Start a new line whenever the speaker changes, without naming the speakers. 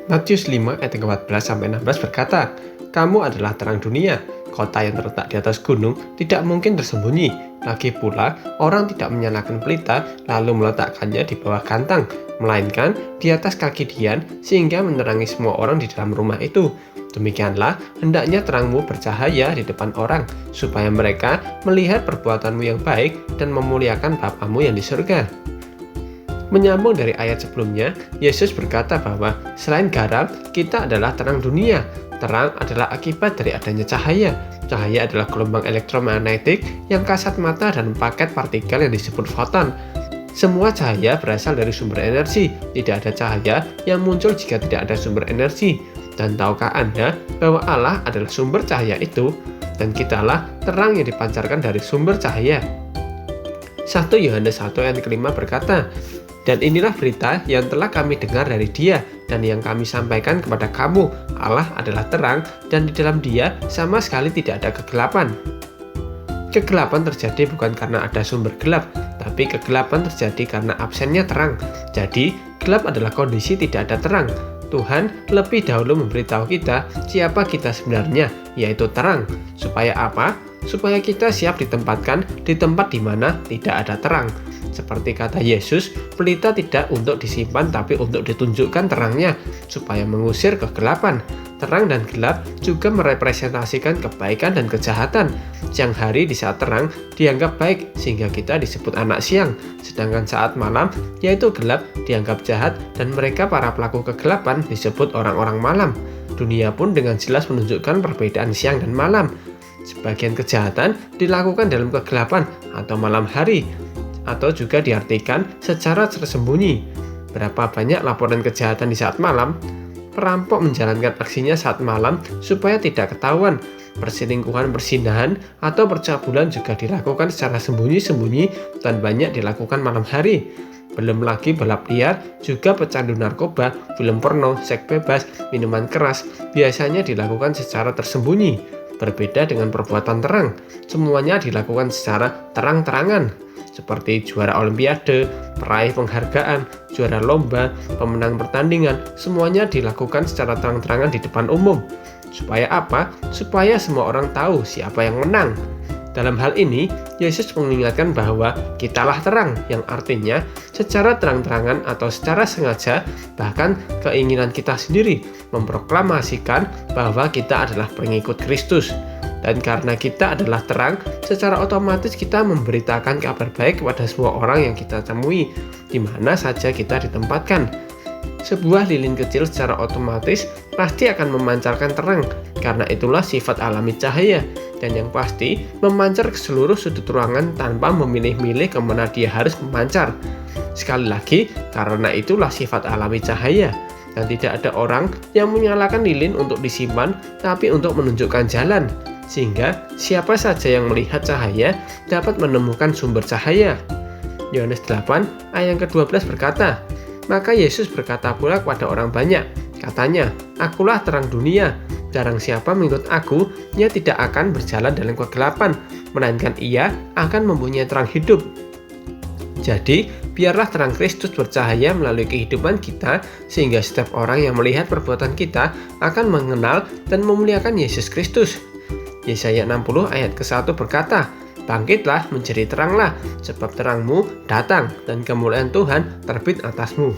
Matius 5 ayat 14-16 berkata, "Kamu adalah terang dunia. Kota yang terletak di atas gunung tidak mungkin tersembunyi. Lagi pula, orang tidak menyalakan pelita lalu meletakkannya di bawah kantang, melainkan di atas kaki dian sehingga menerangi semua orang di dalam rumah itu. Demikianlah, hendaknya terangmu bercahaya di depan orang, supaya mereka melihat perbuatanmu yang baik dan memuliakan Bapamu yang di surga." Menyambung dari ayat sebelumnya, Yesus berkata bahwa selain garam, kita adalah terang dunia. Terang adalah akibat dari adanya cahaya. Cahaya adalah gelombang elektromagnetik yang kasat mata dan paket partikel yang disebut foton. Semua cahaya berasal dari sumber energi. Tidak ada cahaya yang muncul jika tidak ada sumber energi. Dan tahukah Anda bahwa Allah adalah sumber cahaya itu? Dan kitalah terang yang dipancarkan dari sumber cahaya. 1 Yohanes 1 ayat kelima berkata, "Dan inilah berita yang telah kami dengar dari Dia dan yang kami sampaikan kepada kamu. Allah adalah terang dan di dalam Dia sama sekali tidak ada kegelapan." Kegelapan terjadi bukan karena ada sumber gelap, tapi kegelapan terjadi karena absennya terang. Jadi, gelap adalah kondisi tidak ada terang. Tuhan lebih dahulu memberitahu kita siapa kita sebenarnya, yaitu terang. Supaya apa? Supaya kita siap ditempatkan di tempat di mana tidak ada terang. Seperti kata Yesus, pelita tidak untuk disimpan tapi untuk ditunjukkan terangnya, supaya mengusir kegelapan. Terang dan gelap juga merepresentasikan kebaikan dan kejahatan. Siang hari di saat terang dianggap baik sehingga kita disebut anak siang, sedangkan saat malam yaitu gelap dianggap jahat dan mereka para pelaku kegelapan disebut orang-orang malam. Dunia pun dengan jelas menunjukkan perbedaan siang dan malam. Sebagian kejahatan dilakukan dalam kegelapan atau malam hari, atau juga diartikan secara tersembunyi. Berapa banyak laporan kejahatan di saat malam? Perampok menjalankan aksinya saat malam supaya tidak ketahuan. Perselingkuhan, perzinahan, atau percabulan juga dilakukan secara sembunyi-sembunyi dan banyak dilakukan malam hari. Belum lagi balap liar, juga pecandu narkoba, film porno, seks bebas, minuman keras, biasanya dilakukan secara tersembunyi. Berbeda dengan perbuatan terang, semuanya dilakukan secara terang-terangan. Seperti juara olimpiade, peraih penghargaan, juara lomba, pemenang pertandingan, semuanya dilakukan secara terang-terangan di depan umum. Supaya apa? Supaya semua orang tahu siapa yang menang. Dalam hal ini, Yesus mengingatkan bahwa kitalah terang, yang artinya secara terang-terangan atau secara sengaja, bahkan keinginan kita sendiri memproklamasikan bahwa kita adalah pengikut Kristus. Dan karena kita adalah terang, secara otomatis kita memberitakan kabar baik kepada semua orang yang kita temui, di mana saja kita ditempatkan. Sebuah lilin kecil secara otomatis pasti akan memancarkan terang, karena itulah sifat alami cahaya, dan yang pasti memancar ke seluruh sudut ruangan tanpa memilih-milih kemana dia harus memancar. Sekali lagi, karena itulah sifat alami cahaya, dan tidak ada orang yang menyalakan lilin untuk disimpan, tapi untuk menunjukkan jalan. Sehingga siapa saja yang melihat cahaya dapat menemukan sumber cahaya. Yohanes 8 ayat yang ke-12 berkata, "Maka Yesus berkata pula kepada orang banyak, katanya, Akulah terang dunia. Barang siapa mengikut aku, ia tidak akan berjalan dalam kegelapan, melainkan ia akan mempunyai terang hidup." Jadi, biarlah terang Kristus bercahaya melalui kehidupan kita, sehingga setiap orang yang melihat perbuatan kita akan mengenal dan memuliakan Yesus Kristus. Yesaya 60 ayat ke-1 berkata, "Bangkitlah menjadi teranglah, sebab terangmu datang dan kemuliaan Tuhan terbit atasmu."